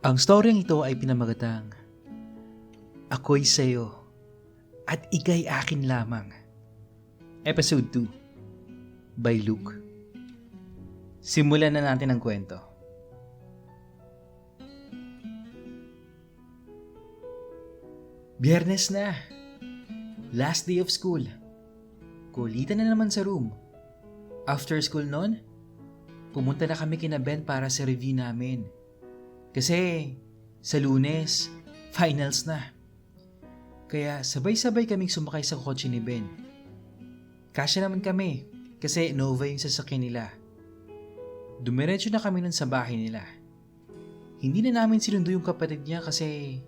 Ang storyang ito ay pinamagatang, Ako'y Sa'yo at Ika'y Akin Lamang. Episode 2 by Luke. Simulan na natin ang kwento. Biyernes na. Last day of school. Kulitan na naman sa room. After school nun, pumunta na kami kina Ben para sa review namin. Kasi sa Lunes, finals na. Kaya sabay-sabay kaming sumakay sa kotse ni Ben. Kasya naman kami kasi Nova yung sasakyan nila. Dumiretso na kami nun sa bahay nila. Hindi na namin sinundo yung kapatid niya kasi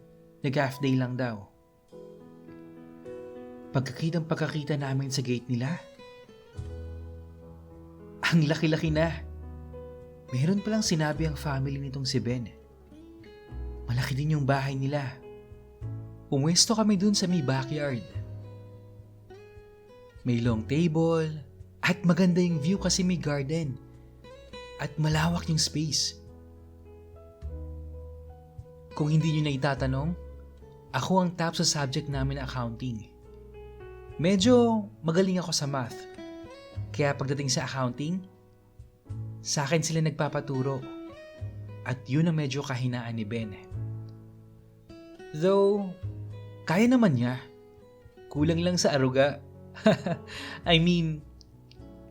nag-half day lang daw. Pagkakita namin sa gate nila, ang laki-laki na. Meron palang sinabi ang family nitong si Ben. Malaki din yung bahay nila. Pumwesto kami dun sa may backyard. May long table at maganda yung view kasi may garden at malawak yung space. Kung hindi nyo na itatanong, ako ang top sa subject namin na accounting. Medyo magaling ako sa math. Kaya pagdating sa accounting, sa akin sila nagpapaturo. At yun ang medyo kahinaan ni Ben. Though, kaya naman niya. Kulang lang sa aruga. I mean,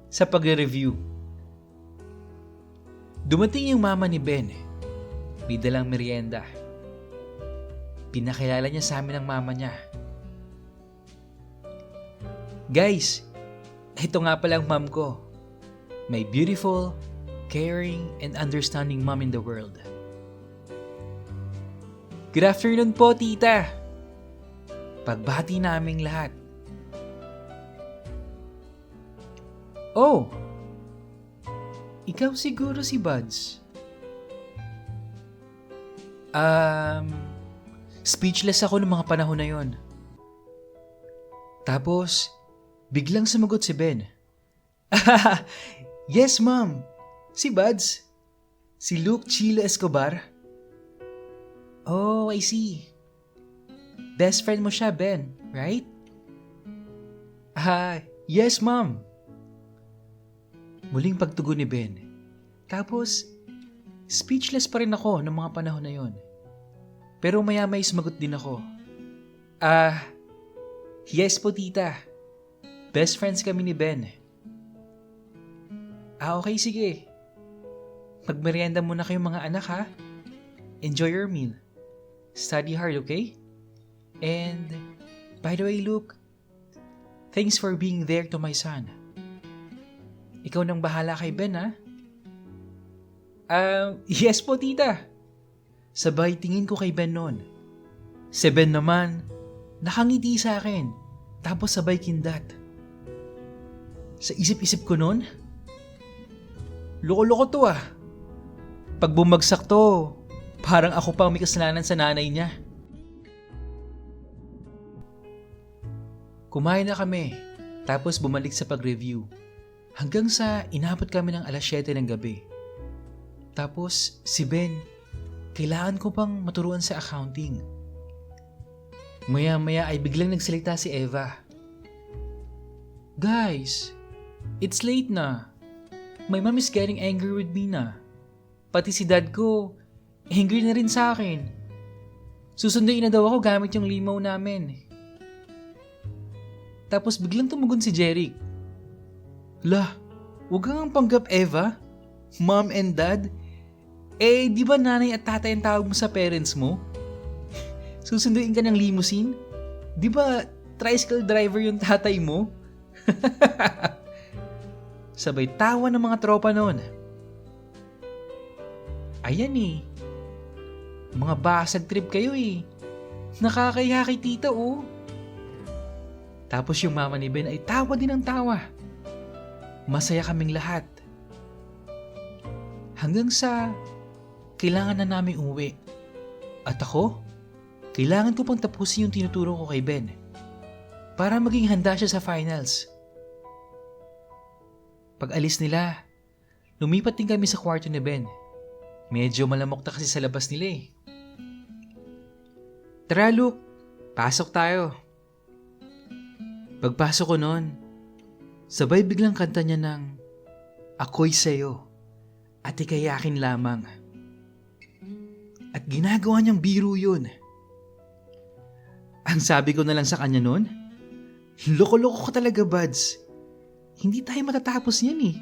sa pagre-review. Dumating yung mama ni Ben. May dalang merienda. Pinakilala niya sa amin ang mama niya. Guys, ito nga pala ang mom ko. My beautiful, caring, and understanding mom in the world. Good afternoon po, tita. Pagbati naming lahat. Oh, ikaw siguro si Buds. Speechless ako ng mga panahon na yon. Tapos, biglang sumagot si Ben. Yes, ma'am. Si Buds. Si Luke Chilo Escobar. Oh, I see. Best friend mo siya, Ben, right? Yes, ma'am. Muling pagtugon ni Ben. Tapos, speechless pa rin ako ng mga panahon na yon. Pero maya-may sumagot din ako. Yes po, tita. Best friends kami ni Ben. Okay, sige. Magmerienda muna kayong mga anak, ha? Enjoy your meal. Study hard, okay? And, by the way, Luke, thanks for being there to my son. Ikaw nang bahala kay Ben, ha? Yes po, tita. Sabay tingin ko kay Ben noon. Si Ben naman, nakangiti sa akin. Tapos sabay kindat. Sa isip-isip ko noon, loko-loko to ah. Pag bumagsak to, parang ako pang may kasalanan sa nanay niya. Kumain na kami, tapos bumalik sa pag-review. Hanggang sa inabot kami ng 7:00 ng gabi. Tapos si Ben, kailangan ko pang maturuan sa accounting. Maya-maya ay biglang nagsalita si Eva. Guys, it's late na. My mom is getting angry with me na. Pati si dad ko, angry na rin sa akin. Susunduin na daw ako gamit yung limaw namin. Tapos biglang tumugon si Jeric. Lah, huwag kang panggap Eva, mom and dad. Di ba nanay at tatay ang tawag mo sa parents mo? Susunduin ka ng limousine? Di ba tricycle driver yung tatay mo? Sabay tawa ng mga tropa noon. Ayan eh. Mga basag trip kayo eh. Nakakahiya kay tita oh. Tapos yung mama ni Ben ay tawa din ng tawa. Masaya kaming lahat. Hanggang sa kailangan na namin umuwi. At ako, kailangan ko pang tapusin yung tinuturo ko kay Ben para maging handa siya sa finals. Pag alis nila, lumipat din kami sa kwarto ni Ben. Medyo malamok na kasi sa labas nila eh. Tara Luke, pasok tayo. Pagpasok ko noon, sabay biglang kanta niya ng Ako'y Sa'yo at Ika'y Akin Lamang. At ginagawa niyang biro yun. Ang sabi ko na lang sa kanya noon, loko-loko ka talaga, buds. Hindi tayo matatapos yan eh.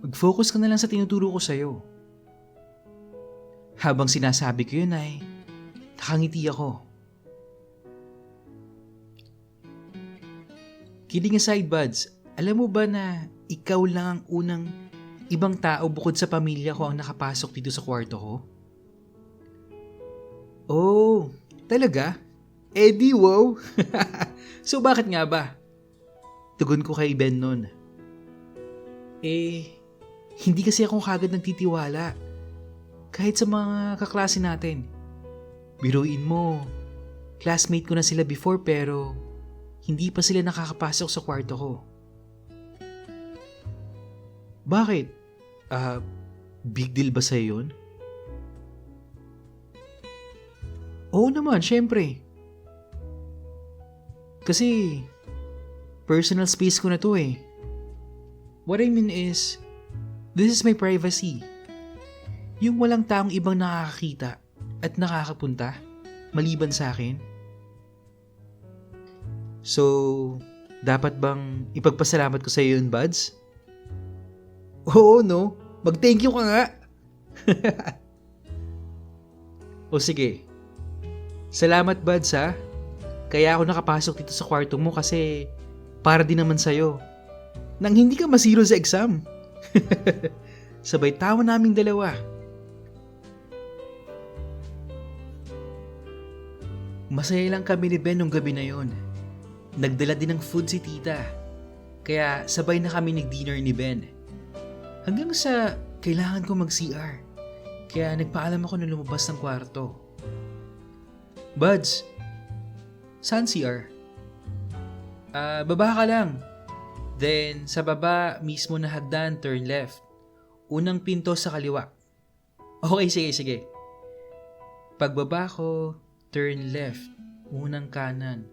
Mag-focus ka na lang sa tinuturo ko sa'yo. Habang sinasabi ko yun ay nakangiti ako. Kidding aside, buds, alam mo ba na ikaw lang ang unang ibang tao bukod sa pamilya ko ang nakapasok dito sa kwarto ko? Oh, talaga? Eh di wow! So bakit nga ba? Tugon ko kay Ben nun. Hindi kasi ako kagad nagtitiwala. Kahit sa mga kaklase natin. Biruin mo, classmate ko na sila before pero hindi pa sila nakakapasok sa kwarto ko. Bakit? Big deal ba sa'yo yun? Oo naman, syempre. Kasi personal space ko na to eh. What I mean is, this is my privacy. Yung walang taong ibang nakakakita at nakakapunta maliban sa akin. So, dapat bang ipagpasalamat ko sa iyo yun, buds? Oo, no? Mag-thank you ka nga. O sige. Salamat, buds, ha? Kaya ako nakapasok dito sa kwarto mo kasi para din naman sa'yo. Nang hindi ka masiro sa exam. Sabay tawa naming dalawa. Masaya lang kami ni Ben nung gabi na yon. Nagdala din ng food si tita. Kaya sabay na kami nag-dinner ni Ben. Hanggang sa kailangan ko mag-CR. Kaya nagpaalam ako na lumabas ng kwarto. Buds, saan CR? Baba ka lang. Then sa baba mismo na hagdan, turn left. Unang pinto sa kaliwa. Okay, sige. Pagbaba ko, turn left. Unang kanan.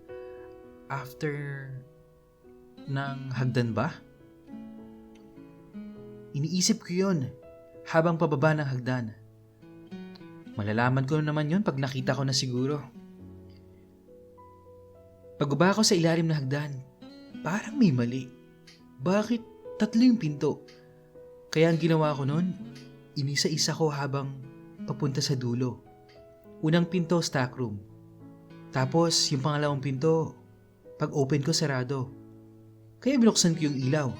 After ng hagdan ba? Iniisip ko yun habang pababa ng hagdan. Malalaman ko naman yun pag nakita ko na siguro. Pagbaba ko sa ilalim ng hagdan, parang may mali. Bakit 3 yung pinto? Kaya ang ginawa ko nun, inisa-isa ko habang papunta sa dulo. Unang pinto, stock room. Tapos yung pangalawang pinto, pag open ko, sarado. Kaya binuksan ko yung ilaw.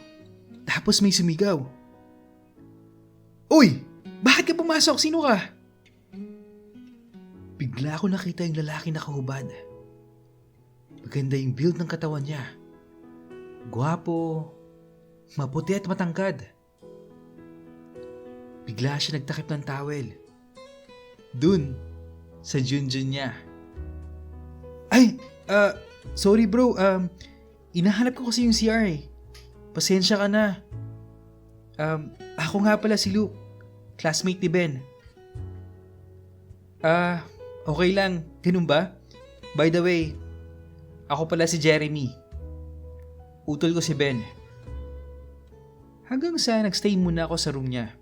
Tapos may sumigaw. Uy! Bakit ka pumasok? Sino ka? Bigla ko nakita yung lalaki na kahubad. Maganda yung build ng katawan niya. Gwapo, maputi at matangkad. Bigla siya nagtakip ng towel. Dun, sa junjun niya. Ay! Sorry bro, inahanap ko kasi yung CR eh. Pasensya ka na. Ako nga pala si Luke, classmate ni Ben. Okay lang, ganun ba? By the way, ako pala si Jeremy. Utol ko si Ben. Hanggang sa nagstay muna ako sa room niya.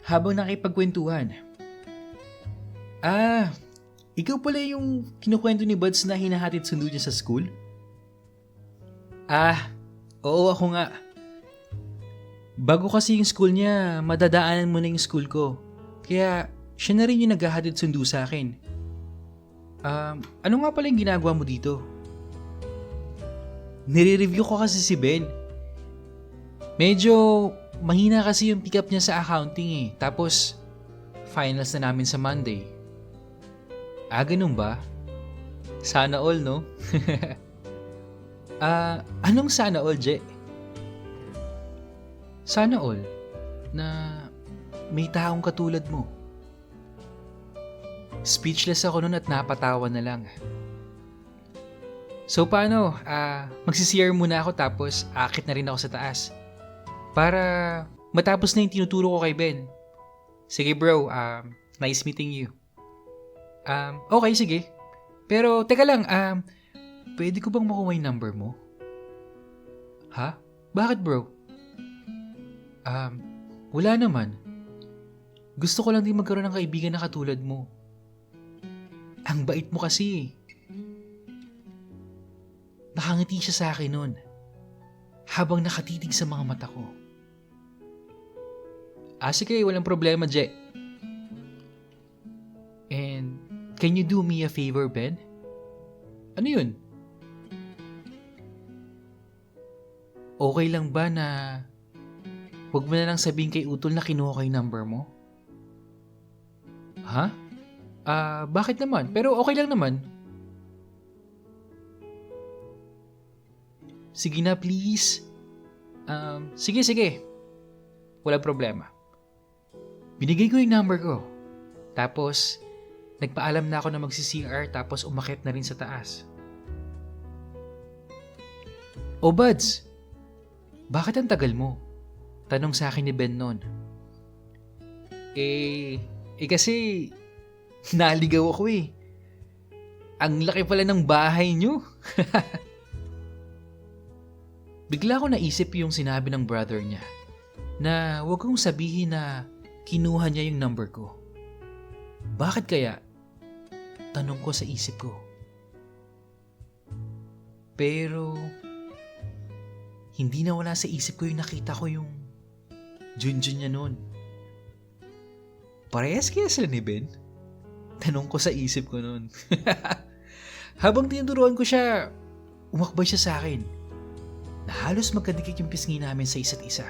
Habang nakipagkwentuhan. Ikaw pala yung kinukwento ni Buds na hinahatid sundo niya sa school? Oo ako nga. Bago kasi yung school niya, madadaanan mo na yung school ko. Kaya siya na rin yung naghahatid sundo sa akin. Ano nga pala yung ginagawa mo dito? Nire-review ko kasi si Ben. Medyo mahina kasi yung pick up niya sa accounting eh. Tapos, finals na namin sa Monday. Ganun ba? Sana all, no? Anong sana all, Je? Sana all na may taong katulad mo. Speechless ako nun at napatawa na lang. So paano? Magsi-CR muna ako tapos akit na rin ako sa taas. Para matapos na yung tinuturo ko kay Ben. Sige bro, nice meeting you. Okay, sige. Pero, teka lang, pwede ko bang makuha yung number mo? Ha? Bakit, bro? Wala naman. Gusto ko lang din magkaroon ng kaibigan na katulad mo. Ang bait mo kasi. Nakangiti siya sa akin nun, habang nakatitig sa mga mata ko. Sige, walang problema, Je. And, can you do me a favor, Ben? Ano yun? Okay lang ba na huwag mo na lang sabihin kay Utol na kinuha ko yung number mo? Ha? Bakit naman? Pero okay lang naman. Sige na, please. Sige. Walang problema. Binigay ko yung number ko. Tapos, nagpaalam na ako na magsi-CR tapos umakyat na rin sa taas. Oh, Buds. Bakit ang tagal mo? Tanong sa akin ni Ben noon. Kasi naligaw ako eh. Ang laki pala ng bahay niyo. Bigla ko naisip yung sinabi ng brother niya na huwag kong sabihin na kinuha niya yung number ko. Bakit kaya? Tanong ko sa isip ko. Pero hindi na wala sa isip ko yung nakita ko yung Junjun niya noon. Parehas kaya sila ni Ben? Tanong ko sa isip ko noon. Habang tinuturuan ko siya, umakbay siya sa akin na halos magkadikit yung pisngi namin sa isa't isa.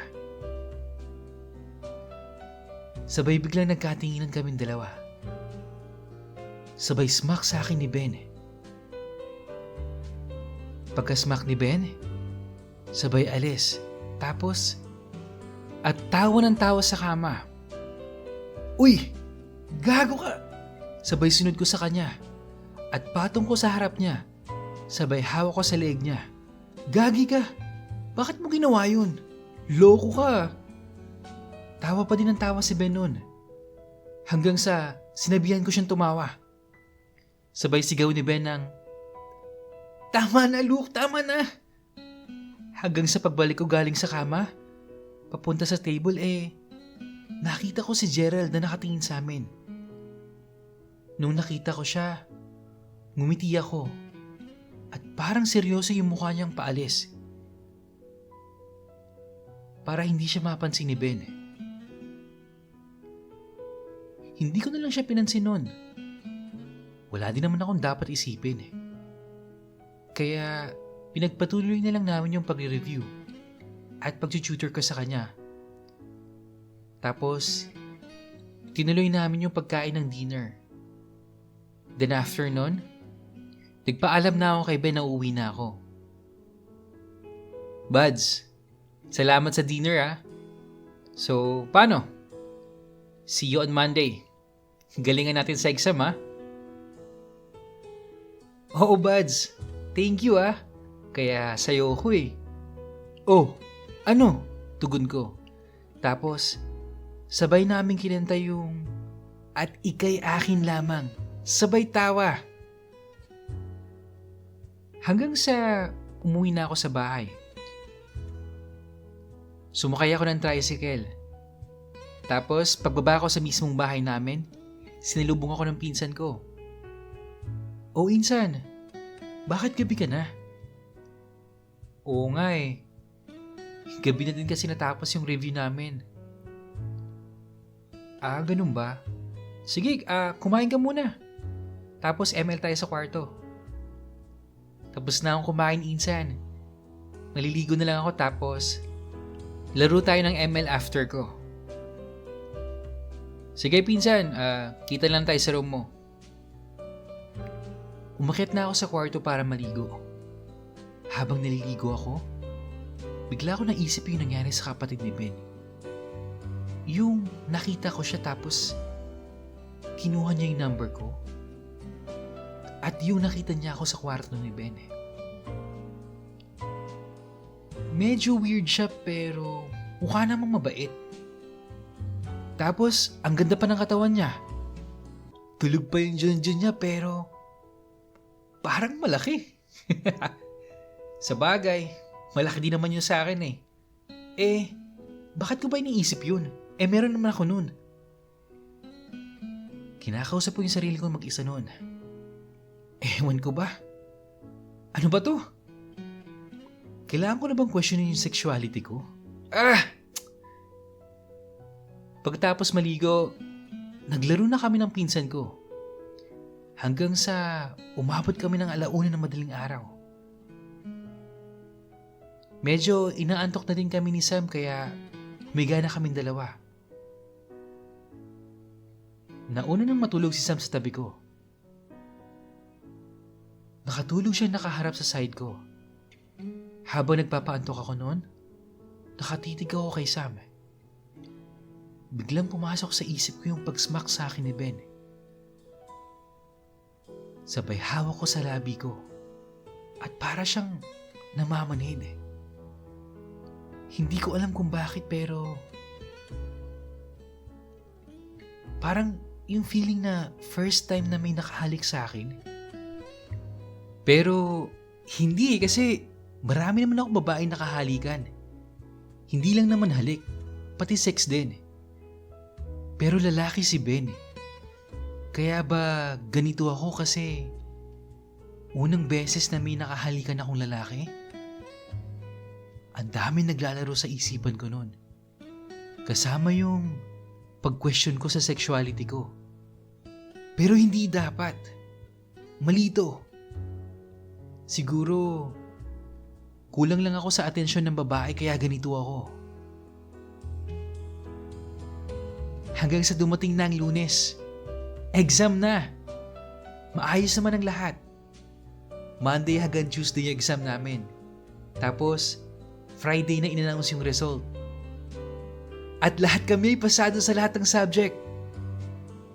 Sabay biglang nagkatinginan kaming dalawa. Sabay smack sa akin ni Ben. Pagka-smack ni Ben, sabay alis. Tapos, at tawa ng tawa sa kama. Uy! Gago ka! Sabay sunod ko sa kanya. At patong ko sa harap niya. Sabay hawak ko sa leeg niya. Gagi ka! Bakit mo ginawa yun? Loko ka! Tawa pa din ng tawa si Ben nun. Hanggang sa sinabihan ko siyang tumawa. Sabay sigaw ni Ben ng, "Tama na, Luke! Tama na!" Hanggang sa pagbalik ko galing sa kama, papunta sa table nakita ko si Gerald na nakatingin sa amin. Nung nakita ko siya, ngumiti ako at parang seryoso yung mukha niyang paalis. Para hindi siya mapansin ni Ben. Hindi ko na lang siya pinansin nun. Wala din naman akong dapat isipin. Kaya pinagpatuloy na lang namin yung pagre-review at pag-tutor ko sa kanya. Tapos, tinuloy namin yung pagkain ng dinner. Then after nun, nagpaalam na ako kay Ben na uuwi na ako. Buds, salamat sa dinner ah. So, paano? See you on Monday. Galingan natin sa exam ah. Oo, Buds. Thank you ah. Kaya sayo ko eh. Oh, ano? Tugon ko. Tapos, sabay namin kinanta yung "At ika'y akin lamang." Sabay tawa. Hanggang sa umuwi na ako sa bahay. Sumakay ako ng tricycle. Tapos, pagbaba ko sa mismong bahay namin, sinilubong ako ng pinsan ko. "Oh, Insan, bakit gabi ka na?" "Oo nga eh. Gabi na din kasi natapos yung review namin." Ganun ba? Sige, kumain ka muna. Tapos ML tayo sa kwarto. Tapos na akong kumain, Insan. Maliligo na lang ako tapos laro tayo ng ML after ko. Sige, Pinsan. Kita lang tayo sa room mo. Umakyat na ako sa kwarto para maligo. Habang naliligo ako, bigla ko naisip yung nangyari sa kapatid ni Ben. Yung nakita ko siya tapos kinuha niya yung number ko. At yung nakita niya ako sa kwarto ni Ben. Medyo weird siya pero mukha namang mabait. Tapos ang ganda pa ng katawan niya. Tulog pa yung Junjun niya pero parang malaki. Sa bagay, malaki din naman yun sa akin eh. Bakit ko ba iniisip yun? Meron naman ako nun. Kinakausap ko yung sarili ko mag-isa nun. Ewan ko ba? Ano ba to? Kailangan ko na bang questionin yung sexuality ko? Pagkatapos maligo, naglaro na kami ng pinsan ko. Hanggang sa umabot kami ng 1:00 ng madaling araw. Medyo inaantok na din kami ni Sam kaya humiga na kaming dalawa. Nauna nang matulog si Sam sa tabi ko. Nakatulog siya nakaharap sa side ko. Habang nagpapaantok ako noon, nakatitig ako kay Sam. Biglang pumasok sa isip ko yung pag-smack sa akin ni Ben. Sabay hawak ko sa labi ko at para siyang namamanhid. Hindi ko alam kung bakit pero parang yung feeling na first time na may nakahalik sa akin. Pero hindi kasi marami naman ako babaeng nakahalikan. Hindi lang naman halik, pati sex din. Pero lalaki si Ben. Kaya ba ganito ako kasi unang beses na may nakahalikan akong lalaki? Ang dami naglalaro sa isipan ko noon. Kasama yung pag-question ko sa sexuality ko. Pero hindi dapat. Malito. Siguro kulang lang ako sa atensyon ng babae kaya ganito ako. Hanggang sa dumating na ang Lunes. Exam na. Maayos naman ang lahat. Monday hanggang Tuesday yung exam namin. Tapos, Friday na in-announce yung result. At lahat kami ay pasado sa lahat ng subject.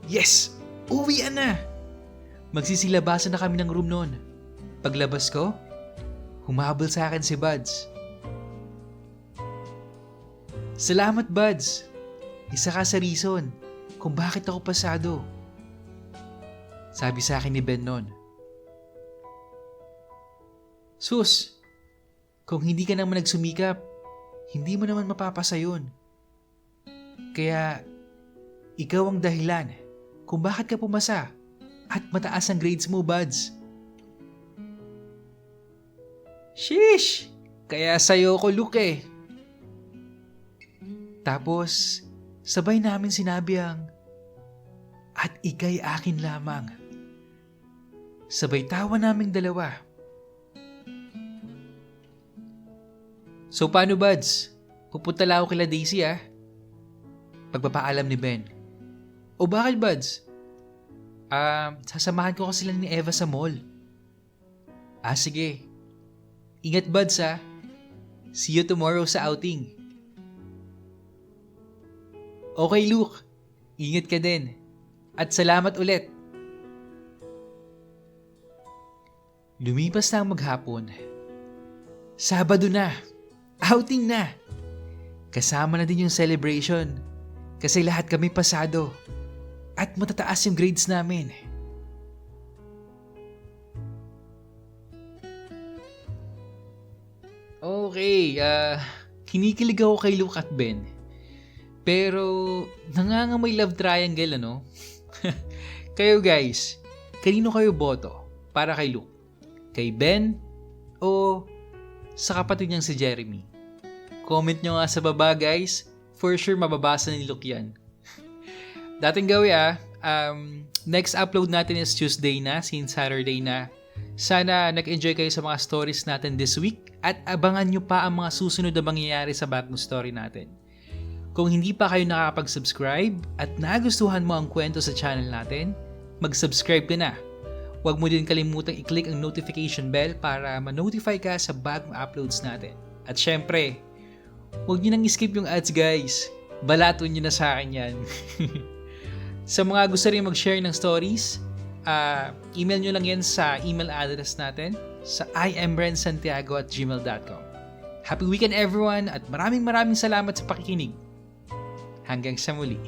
Yes! Uwian na! Magsisilabasan na kami ng room noon. Paglabas ko, humabol sa akin si Buds. Salamat Buds! Isa ka sa reason kung bakit ako pasado. Sabi sa akin ni Ben noon. Sus, kung hindi ka naman nagsumikap, hindi mo naman mapapasa yun. Kaya, ikaw ang dahilan kung bakit ka pumasa at mataas ang grades mo, Buds. Sheesh! Kaya sa'yo ko look eh. Tapos, sabay namin sinabi ang, at ika'y akin lamang. Sabay tawa naming dalawa. So paano Buds? Pupunta lang ako kila Daisy Pagpapaalam ni Ben. O bakit Buds? Sasamahan ko kasi sila ni Eva sa mall. Sige. Ingat Buds See you tomorrow sa outing. Okay Luke, ingat ka din. At salamat ulit. Lumipas na ang maghapon. Sabado na. Outing na. Kasama na din yung celebration. Kasi lahat kami pasado. At matataas yung grades namin. Okay, kinikilig ako kay Luke at Ben. Pero nangangamoy love triangle Kayo guys, kanino kayo boto para kay Luke? Kay Ben o sa kapatid niyang si Jeremy? Comment nyo nga sa baba guys. For sure mababasa ni Luke yan. Dating gawi next upload natin is Tuesday na, since Saturday na. Sana nag-enjoy kayo sa mga stories natin this week at abangan nyo pa ang mga susunod na mangyayari sa bagong story natin. Kung hindi pa kayo nakakapag-subscribe at nagustuhan mo ang kwento sa channel natin, mag-subscribe ka na. Huwag mo din kalimutang i-click ang notification bell para ma-notify ka sa bagong uploads natin. At syempre, huwag nyo nang skip yung ads guys. Balaton nyo na sa akin yan. Sa mga gusto rin mag-share ng stories, email nyo lang yan sa email address natin sa imbrensantiago@gmail.com. Happy weekend everyone at maraming salamat sa pakikinig. Hanggang sa muli.